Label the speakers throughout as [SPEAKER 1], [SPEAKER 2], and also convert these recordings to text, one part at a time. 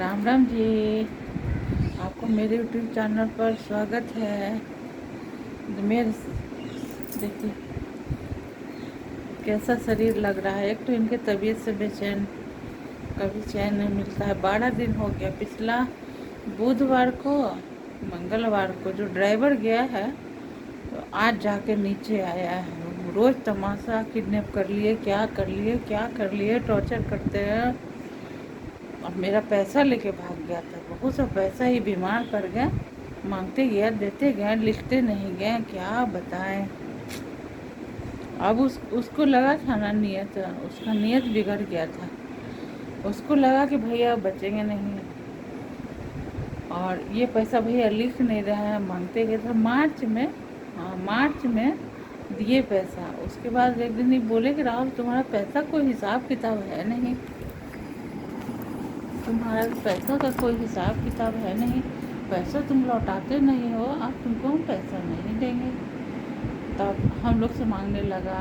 [SPEAKER 1] राम राम जी। आपको मेरे YouTube channel पर स्वागत है। मेरे देखिए कैसा शरीर लग रहा है। एक तो इनके तबीयत से बेचैन, कभी चैन नहीं मिलता है। 12 दिन हो गया। पिछला बुधवार को, मंगलवार को जो ड्राइवर गया है तो आज जाके नीचे आया है। रोज़ तमाशा, किडनैप कर लिए, क्या कर लिए, क्या कर लिए, टॉर्चर करते हैं। अब मेरा पैसा लेके भाग गया था। बहुत सा पैसा ही बीमार पड़ गया। मांगते गया, देते गए, लिखते नहीं गए। क्या बताएं। अब उसको लगा था ना, नियत, उसका नियत बिगड़ गया था। उसको लगा कि भैया बचेंगे नहीं, और ये पैसा भैया लिख नहीं रहा है। मांगते गए थे मार्च में। हाँ, मार्च में दिए पैसा। उसके बाद एक दिन ही बोले कि राहुल तुम्हारा पैसा कोई हिसाब किताब है नहीं, तुम्हारा पैसा का कोई हिसाब किताब है नहीं, पैसा तुम लौटाते नहीं हो, अब तुमको हम पैसा नहीं देंगे। तब हम लोग से मांगने लगा,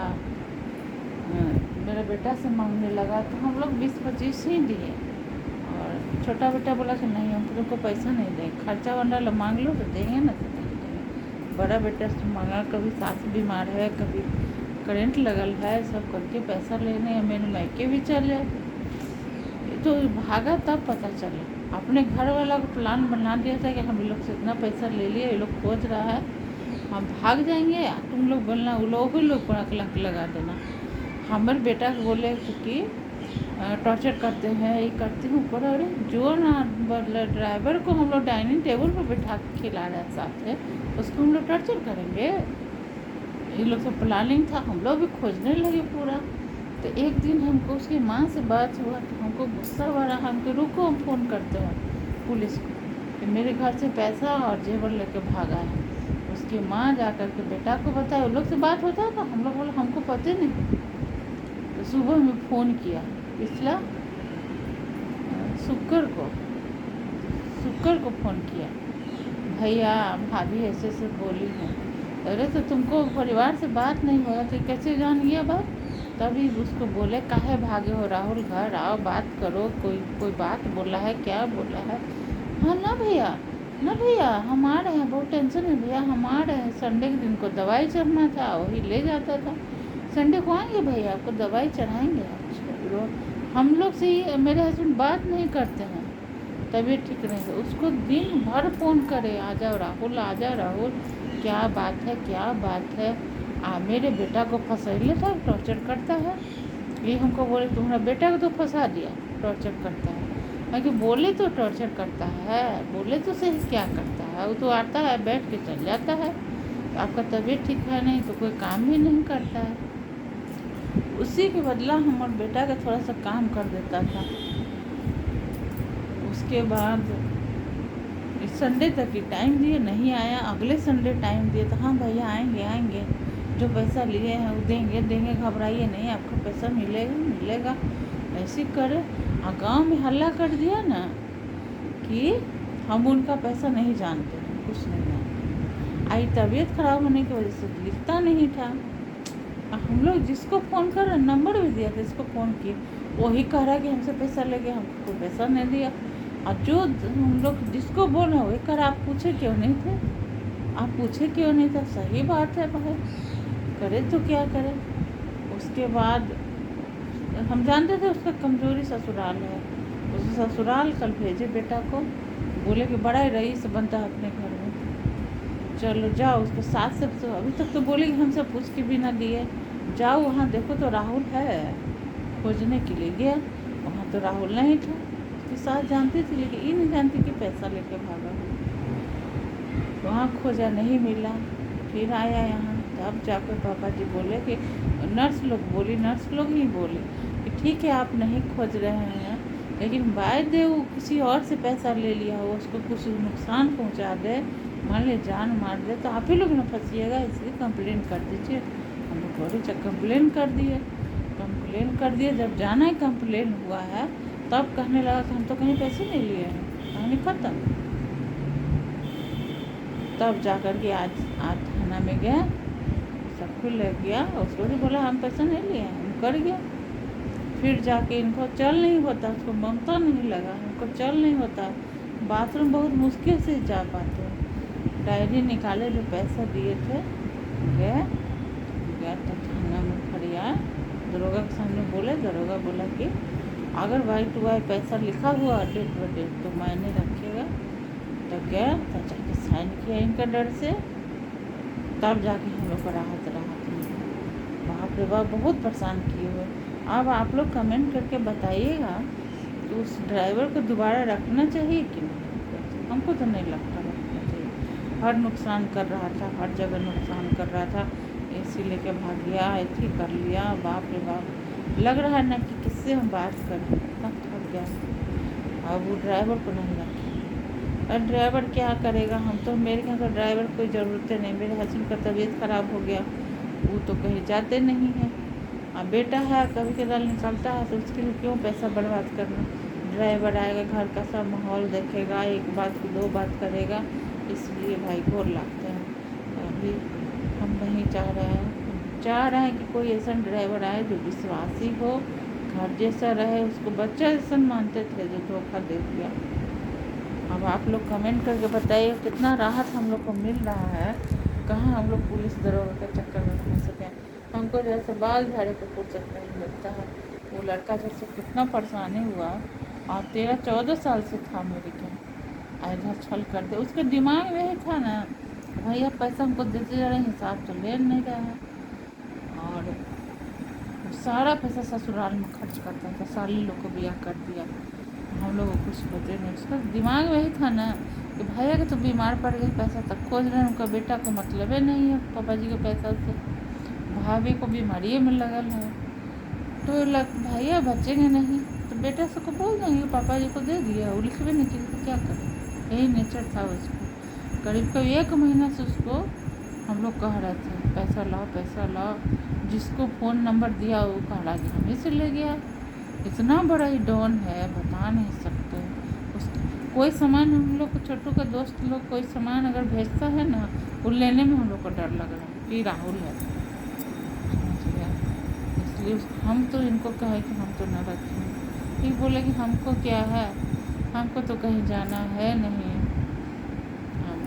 [SPEAKER 1] मेरा बेटा से मांगने लगा। तो हम लोग 20-25 ही दिए, और छोटा बेटा बोला कि नहीं हम तुमको पैसा नहीं देंगे, खर्चा वरना मांग लो तो देंगे ना, तो नहीं देंगे। बड़ा बेटा से मांगा, कभी सास बीमार है, कभी करंट लगल है, सब करके पैसा लेने या मेरे मायके भी चले। तो भागा तब पता चला। अपने घर वाला को प्लान बना दिया था कि हम लोग से इतना पैसा ले लिए, ये लोग खोज रहा है, हम भाग जाएंगे, तुम लोग बोलना वो लोग को अकलंक लगा देना। हमारे बेटा को बोले कि टॉर्चर करते हैं, ये करते हैं ऊपर। अरे जो ना ड्राइवर को हम लोग डाइनिंग टेबल पर बैठा के खिला रहे हैं साथ है, उसको हम लोग टॉर्चर करेंगे। ये लोग सब प्लानिंग था। हम लोग भी खोजने लगे पूरा। तो एक दिन हमको उसकी माँ से बात हुआ तो हमको गुस्सा आ रहा। हमको रुको, हम फ़ोन करते हैं पुलिस को कि मेरे घर से पैसा और जेवर लेके भागा है। उसकी माँ जा कर के बेटा को बताया। उन लोग से बात होता था, हम लोग बोले हमको पता नहीं। तो सुबह में फ़ोन किया, पिछला शुक्र को फ़ोन किया, भैया भाभी ऐसे ऐसे बोली है। अरे तो तुमको परिवार से बात नहीं हो रहा तो कैसे जान गया बात। तभी उसको बोले काहे भागे हो राहुल, घर आओ, बात करो, कोई बात बोला है, क्या बोला है। हाँ ना भैया, ना भैया हम आ रहे हैं, बहुत टेंशन है भैया, हम आ रहे हैं। संडे के दिन को दवाई चढ़ना था, वही ले जाता था। संडे को आएंगे भैया, आपको दवाई चढ़ाएंगे। अच्छा, हम लोग से ही मेरे हस्बैंड बात नहीं करते हैं, तबीयत ठीक नहीं है। उसको दिन भर फ़ोन करे, आ जाओ राहुल, आ जाओ राहुल, क्या बात है, क्या बात है। मेरे बेटा को फंसा लेता, टॉर्चर करता है। ये हमको बोले तुम्हारा बेटा को तो फंसा दिया, टॉर्चर करता है। मैं कि बोले तो टॉर्चर करता है, बोले तो सही क्या करता है। वो तो आता है, बैठ के चल जाता है। तो आपका तबीयत ठीक है नहीं तो कोई काम ही नहीं करता है। उसी के बदला हमारे बेटा का थोड़ा सा काम कर देता था। उसके बाद संडे तक ही टाइम दिए, नहीं आया। अगले संडे टाइम दिए तो हाँ भैया आएंगे आएंगे, जो पैसा लिए हैं वो देंगे देंगे, घबराइए नहीं, आपको पैसा मिलेगा मिलेगा। ऐसे करे। गांव में हल्ला कर दिया ना कि हम उनका पैसा नहीं जानते हैं, कुछ नहीं जानते। आई तबीयत खराब होने की वजह से लिखता नहीं था। हम लोग जिसको फ़ोन कर, नंबर भी दिया था, जिसको फ़ोन किए वही कह रहा है कि हमसे पैसा ले गया, हमको कोई पैसा नहीं दिया। और जो हम लोग जिसको बोल रहे वही कर, आप पूछे क्यों नहीं थे, आप पूछे क्यों नहीं था। सही बात है भाई, करे तो क्या करे। उसके बाद हम जानते थे उसका कमज़ोरी ससुराल है। उस ससुराल कल भेजे बेटा को, बोले कि बड़ा ही रईस बनता है अपने घर में, चलो जाओ। उसके साथ से तो अभी तक तो बोले कि हमसे पूछ के भी ना दिए, जाओ वहाँ देखो तो राहुल है। खोजने के लिए गया, वहाँ तो राहुल नहीं था। उसके साथ जानती थी, लेकिन ये नहीं जानती कि पैसा लेके भागा। वहाँ खोजा, नहीं मिला। फिर आया यहाँ, तब जाकर पापा जी बोले कि नर्स लोग ही बोली कि ठीक है आप नहीं खोज रहे हैं, लेकिन बाय दे वो किसी और से पैसा ले लिया हो, उसको कुछ नुकसान पहुँचा दे, मान ले जान मार दे, तो आप ही लोग ना फंसिएगा, इसलिए कंप्लेन कर दीजिए। हम लोग बोले चल कंप्लेन कर दिए। जब जाना ही कंप्लेन हुआ है तब कहने लगा कि हम तो कहीं पैसे नहीं लिए हैं, कहानी ख़त्म। तब जा कर के आज थाना में गया, सबको ले गया, उसको भी बोला हम पैसा नहीं लिए हैं, हम कर गया। फिर जाके इनको चल नहीं होता, उसको ममता नहीं लगा, इनको चल नहीं होता, बाथरूम बहुत मुश्किल से जा पाते हैं। डायरी निकाले, जो पैसा दिए थे, गए गया तो थाना में फरियाद, दरोगा के सामने बोले। दरोगा बोला कि अगर वाई टू वाई पैसा लिखा हुआ डेट ब डेट तो मायने रखेगा। तो गया तो जाके साइन किया इनका डर से, तब जाके हम लोग को राहत मिली। बाप रे बाप, बहुत परेशान किए हुए। अब आप लोग कमेंट करके बताइएगा कि उस ड्राइवर को दोबारा रखना चाहिए कि नहीं। हमको तो नहीं लगता रखना चाहिए। हर नुकसान कर रहा था, हर जगह नुकसान कर रहा था, एसी लेके भाग गया, ऐसी कर लिया। बाप रे बाप, लग रहा है ना कि किससे हम बात करें, इतना थक गया। अब वो ड्राइवर को नहीं रखें। और ड्राइवर क्या करेगा, हम तो, मेरे यहाँ तो ड्राइवर कोई ज़रूरत नहीं। मेरे हस्बैंड का तबीयत ख़राब हो गया, वो तो कहीं जाते नहीं हैं। अब बेटा है, कभी कदार निकलता है, तो उसके लिए क्यों पैसा बर्बाद करना। ड्राइवर आएगा, घर का सब माहौल देखेगा, एक बात की दो बात करेगा, इसलिए भाई घोर लगते हैं। तो अभी हम नहीं चाह रहे हैं, हम चाह रहे हैं कि कोई ऐसा ड्राइवर आए जो विश्वासी हो, घर जैसा रहे, उसको बच्चा जैसा मानते थे, जो धोखा दे दिया। अब आप लोग कमेंट करके बताइए कितना राहत हम लोग को मिल रहा है। कहाँ हम लोग पुलिस दरोगा के चक्कर में फंस सकें। हमको जैसे बाल झाड़े को फुर्सत नहीं मिलता है। वो लड़का जैसे कितना परेशानी हुआ, और 13-14 साल से था मेरे क्या, इधर छल कर दे। उसके दिमाग में ही था ना, भैया पैसा हमको देते जा रहे, हिसाब तो ले नहीं रहा है। और सारा पैसा ससुराल में खर्च करता था, साली लोग को ब्याह कर दिया, हम लोग को कुछ पता नहीं। उसका दिमाग वही था ना कि भैया के तो बीमार पड़ गए, पैसा तक खोज रहे हैं, उनका बेटा को मतलब ही नहीं है पापा जी के पैसा से, भाभी को बीमारी में लगल है, तो भैया बचेंगे नहीं, तो बेटा से को बोल देंगे पापा जी को दे दिया, वो लिखवे नहीं की, तो क्या करें। यही नेचर था उसको। करीब 1 महीना से उसको हम लोग कह रहे थे पैसा लाओ पैसा लाओ, जिसको फ़ोन नंबर दिया वो कह रहा कि हमें से ले गया। इतना बड़ा ही डॉन है, बता नहीं सकते। उस कोई सामान हम लोग को, छोटू का दोस्त लोग कोई सामान अगर भेजता है ना, वो लेने में हम लोग को डर लग रहा है कि राहुल है, समझ गया। इसलिए हम तो इनको कहे कि हम तो न रखें। ये बोले कि हमको क्या है, हमको तो कहीं जाना है नहीं।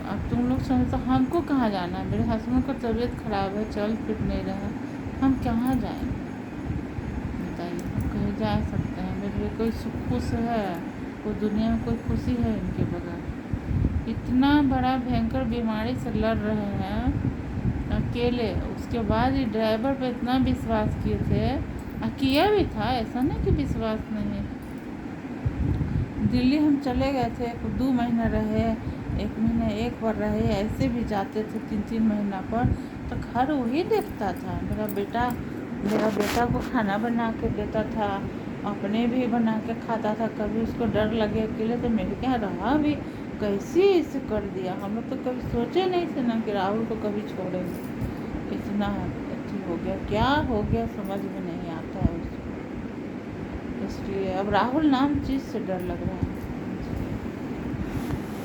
[SPEAKER 1] अब तुम लोग समझो हमको कहाँ जाना है। मेरे हस्बैंड का तबीयत ख़राब है, चल फिर नहीं रहा, हम कहाँ जाएंगे बताइए। हम कहीं जा सकते हैं। मेरे लिए कोई खुश है, कोई दुनिया में कोई खुशी है इनके बगैर। इतना बड़ा भयंकर बीमारी से लड़ रहे हैं अकेले, उसके बाद ही ड्राइवर पे इतना विश्वास किए थे, किया भी था, ऐसा नहीं कि विश्वास नहीं। दिल्ली हम चले गए थे, 2 महीना रहे, 1 महीना एक बार रहे, ऐसे भी जाते थे 3-3 महीना पर, तो घर वही देखता था। मेरा बेटा को खाना बना के देता था, अपने भी बना के खाता था। कभी उसको डर लगे अकेले तो मेरे क्या रहा भी, कैसे इसे कर दिया। हम लोग तो कभी सोचे नहीं थे ना कि राहुल को कभी छोड़ेंगे। इतना अच्छी हो गया, क्या हो गया समझ में नहीं आता है उसको। इसलिए अब राहुल नाम चीज़ से डर लग रहा है।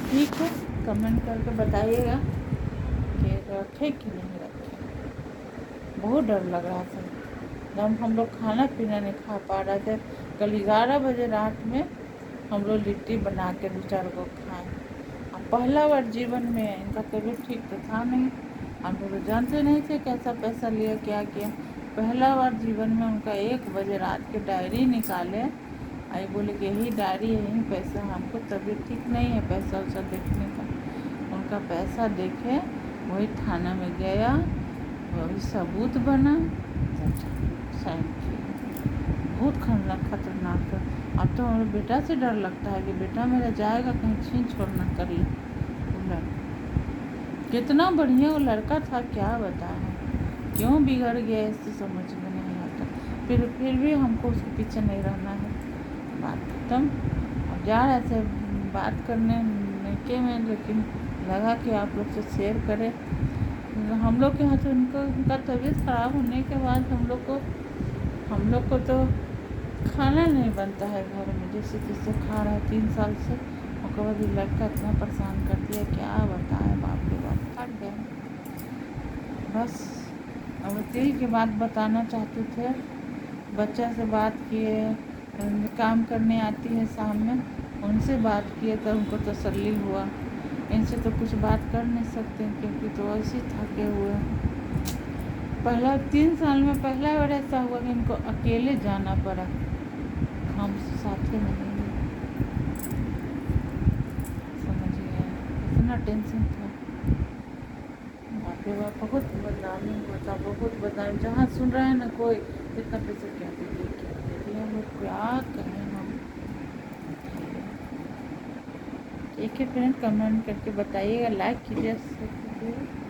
[SPEAKER 1] ठीक है, कमेंट करके बताइएगा कि रखे कि नहीं रखे। बहुत डर लग रहा था, जब हम लोग खाना पीना नहीं खा पा रहे थे। कल 11 बजे रात में हम लोग लिट्टी बना के 2-4 को खाएँ। अब पहला बार जीवन में, इनका तबीयत ठीक तो था नहीं, हम लोग जानते नहीं थे कैसा पैसा लिया क्या किया। पहला बार जीवन में उनका 1 बजे रात के डायरी निकाले, आई बोले कि यही डायरी यही पैसा, हमको तबीयत ठीक नहीं है पैसा वैसा देखने का। उनका पैसा देखे, वही थाना में गया, वही सबूत बना, साइन किया। बहुत खतरनाक था। अब तो हमारे बेटा से डर लगता है कि बेटा मेरा जाएगा कहीं छीन छोड़ ना कर ले। वो लड़का कितना बढ़िया वो लड़का था, क्या बताएं क्यों बिगड़ गया, इससे समझ में नहीं आता। फिर भी हमको उसके पीछे नहीं रहना है। बात खत्म। अब जा रहे थे बात करने के में, लेकिन लगा कि आप लोग से शेयर करें। हम लोग के यहाँ तो उनका तबीयत ख़राब होने के बाद हम लोग को तो खाना नहीं बनता है घर में, जैसे तैसे खा रहा है 3 साल से। और कभी लड़का इतना परेशान कर दिया, क्या बताएं, बाप रे बाप, थक गए। बस अब यही की बात बताना चाहते थे। बच्चा से बात किए, काम करने आती है शाम में, उनसे बात किए तो उनको तसल्ली हुआ। इनसे तो कुछ बात कर नहीं सकते क्योंकि तो ऐसे थके हुए हैं। पहला 3 साल में पहला बार ऐसा हुआ कि इनको अकेले जाना पड़ा, हम साथ में नहीं गए। समझिए इतना टेंशन था, बाप रे बाप, बहुत बदनामी हुआ था, बहुत बदनामी। जहाँ सुन रहे हैं ना कोई, इतना पैसा क्या दे दिया, हम लोग क्या कहें हम। एक फ्रेंड कमेंट करके बताइएगा, लाइक कीजिए, शेयर कीजिए।